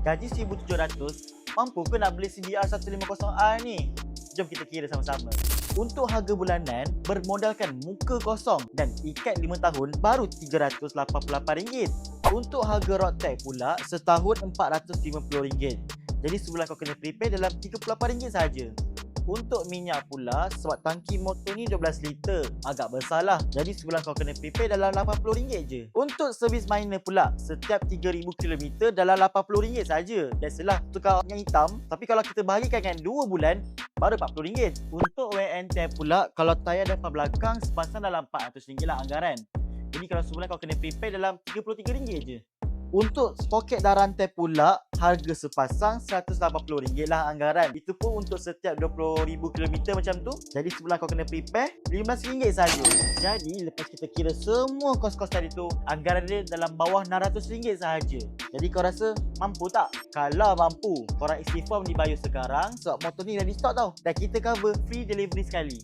Gaji 1,700, mampu ke nak beli CBR 150R ni? Jom kita kira sama-sama. Untuk harga bulanan, bermodalkan muka kosong dan ikat 5 tahun baru RM388. Untuk harga road tax pula, setahun RM450. Jadi sebulan kau kena prepare dalam RM38 sahaja. Untuk minyak pula, sebab tangki motor ni 12 liter, agak besar lah. Jadi sebulan kau kena prepare dalam RM80 je. Untuk servis minor pula, setiap 3,000 km dalam RM80 saja. Biasalah tukar yang hitam. Tapi kalau kita bahagikan dengan 2 bulan, baru RM40. Untuk wear and tear pula, kalau tayar depan belakang sepasang dalam RM400 lah anggaran. Jadi kalau sebulan kau kena prepare dalam RM33 je. Untuk sproket dan rantai pula, harga sepasang RM180 lah anggaran. Itu pun untuk setiap 20,000 km macam tu. Jadi sebulan kau kena prepare RM15 saja. Jadi lepas kita kira semua kos-kos tadi tu, anggaran dia dalam bawah RM600 sahaja. Jadi kau rasa mampu tak? Kalau mampu, korang isi form di bio sekarang sebab motor ni dah di stock tau. Dan kita cover free delivery sekali.